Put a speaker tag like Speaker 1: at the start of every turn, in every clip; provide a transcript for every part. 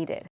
Speaker 1: needed.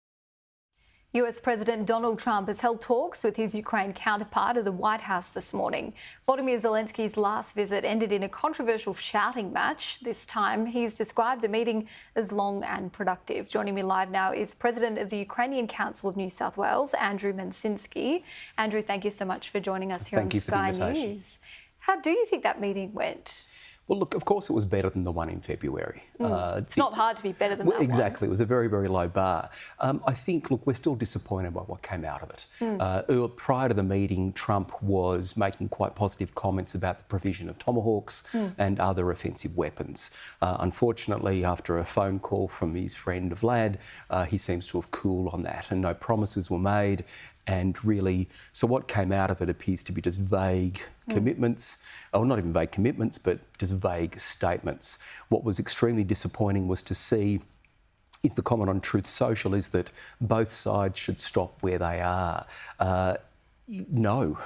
Speaker 2: US President Donald Trump has held talks with his Ukraine counterpart at the White House this morning. Volodymyr Zelensky's last visit ended in a controversial shouting match. This time, he's described the meeting as long and productive. Joining me live now is President of the Ukrainian Council of New South Wales, Andrew Mencinsky. Andrew, thank you so much for joining us here on Sky News. How do you think that meeting went?
Speaker 3: Well, look, of course it was better than the one in February.
Speaker 2: It's not hard to be better than that
Speaker 3: exactly.
Speaker 2: one.
Speaker 3: It was a very, very low bar. I think, look, we're still disappointed by what came out of it. Prior to the meeting, Trump was making quite positive comments about the provision of tomahawks and other offensive weapons. Unfortunately, after a phone call from his friend Vlad, he seems to have cooled on that and no promises were made. And really, so what came out of it appears to be just vague commitments, or not even vague commitments, but just vague statements. What was extremely disappointing was to see is the comment on Truth Social is that both sides should stop where they are. No,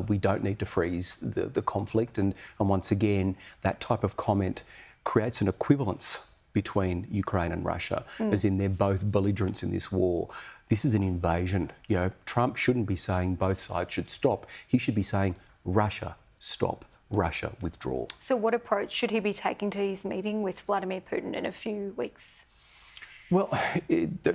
Speaker 3: we don't need to freeze the conflict. And once again, that type of comment creates an equivalence between Ukraine and Russia, as in they're both belligerents in this war. This is an invasion. You know, Trump shouldn't be saying both sides should stop. He should be saying Russia stop, Russia withdraw.
Speaker 2: So what approach should he be taking to his meeting with Vladimir Putin in a few weeks?
Speaker 3: Well,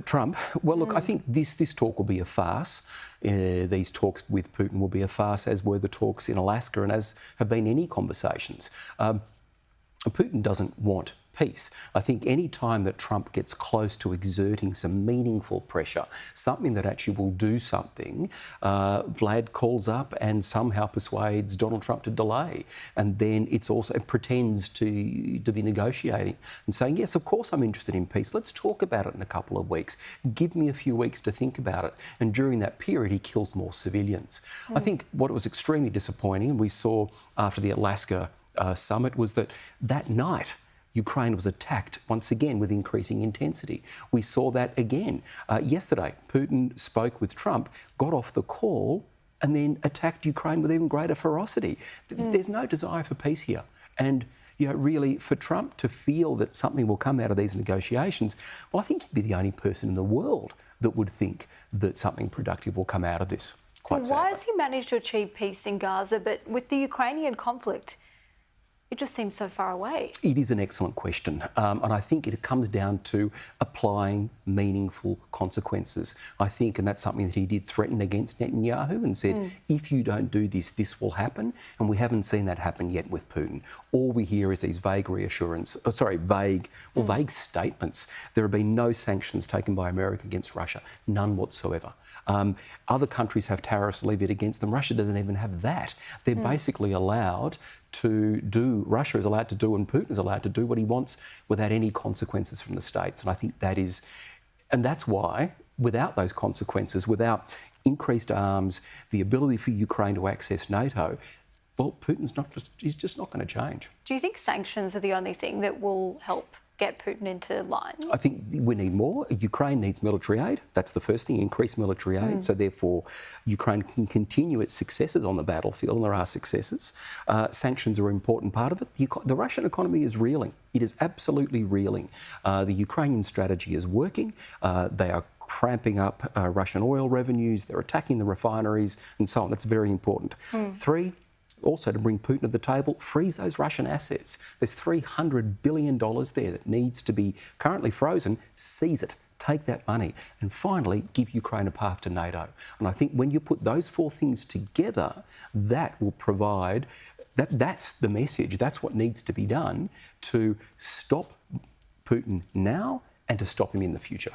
Speaker 3: Trump, well, look, I think this talk will be a farce. These talks with Putin will be a farce, as were the talks in Alaska and as have been any conversations. Putin doesn't want peace. I think any time that Trump gets close to exerting some meaningful pressure, something that actually will do something, Vlad calls up and somehow persuades Donald Trump to delay. And then it pretends to be negotiating and saying, yes, of course I'm interested in peace. Let's talk about it in a couple of weeks. Give me a few weeks to think about it. And during that period, he kills more civilians. I think what was extremely disappointing, and we saw after the Alaska summit, was that night, Ukraine was attacked once again with increasing intensity. We saw that again. Yesterday, Putin spoke with Trump, got off the call, and then attacked Ukraine with even greater ferocity. There's no desire for peace here. And really, for Trump to feel that something will come out of these negotiations, well, I think he'd be the only person in the world that would think that something productive will come out of this.
Speaker 2: Why has he managed to achieve peace in Gaza, but with the Ukrainian conflict, it just seems so far away? It
Speaker 3: is an excellent question. And I think it comes down to applying meaningful consequences. I think, and that's something that he did threaten against Netanyahu and said, if you don't do this, this will happen. And we haven't seen that happen yet with Putin. All we hear is these vague vague statements. There have been no sanctions taken by America against Russia, none whatsoever. Other countries have tariffs levied against them. Russia doesn't even have that. They're basically allowed to do, Russia is allowed to do, and Putin is allowed to do what he wants without any consequences from the states. And I think that's why, without those consequences, without increased arms, the ability for Ukraine to access NATO, well, he's just not going to change.
Speaker 2: Do you think sanctions are the only thing that will help get Putin into line?
Speaker 3: I think we need more. Ukraine needs military aid. That's the first thing, increase military aid. So therefore, Ukraine can continue its successes on the battlefield, and there are successes. Sanctions are an important part of it. The Russian economy is reeling. It is absolutely reeling. The Ukrainian strategy is working. They are cramping up Russian oil revenues. They're attacking the refineries and so on. That's very important. Three, also to bring Putin to the table, freeze those Russian assets. There's $300 billion there that needs to be currently frozen. Seize it. Take that money. And finally, give Ukraine a path to NATO. And I think when you put those four things together, that will provide, that's the message. That's what needs to be done to stop Putin now and to stop him in the future.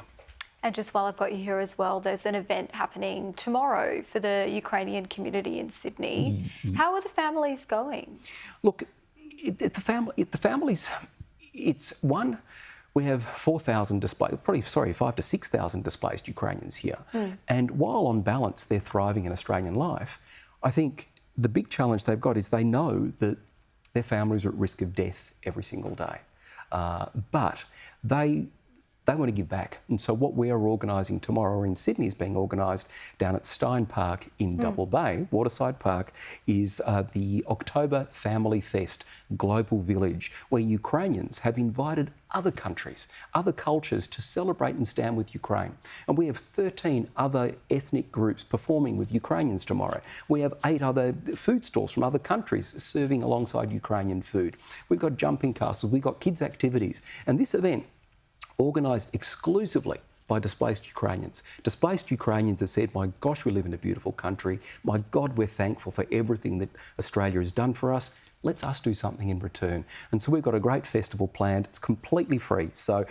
Speaker 2: And just while I've got you here as well, there's an event happening tomorrow for the Ukrainian community in Sydney. How are the families going?
Speaker 3: Look, the families, it's one, we have 4,000 displaced, 5,000 to 6,000 displaced Ukrainians here. And while on balance they're thriving in Australian life, I think the big challenge they've got is they know that their families are at risk of death every single day. But they They want to give back. And so what we are organising tomorrow in Sydney is being organised down at Stein Park in Double Bay, Waterside Park, is the October Family Fest Global Village, where Ukrainians have invited other countries, other cultures to celebrate and stand with Ukraine. And we have 13 other ethnic groups performing with Ukrainians tomorrow. We have 8 other food stalls from other countries serving alongside Ukrainian food. We've got jumping castles, we've got kids' activities. And this event, organised exclusively by displaced Ukrainians. Displaced Ukrainians have said, my gosh, we live in a beautiful country. My God, we're thankful for everything that Australia has done for us. Let's us do something in return. And so we've got a great festival planned. It's completely free. So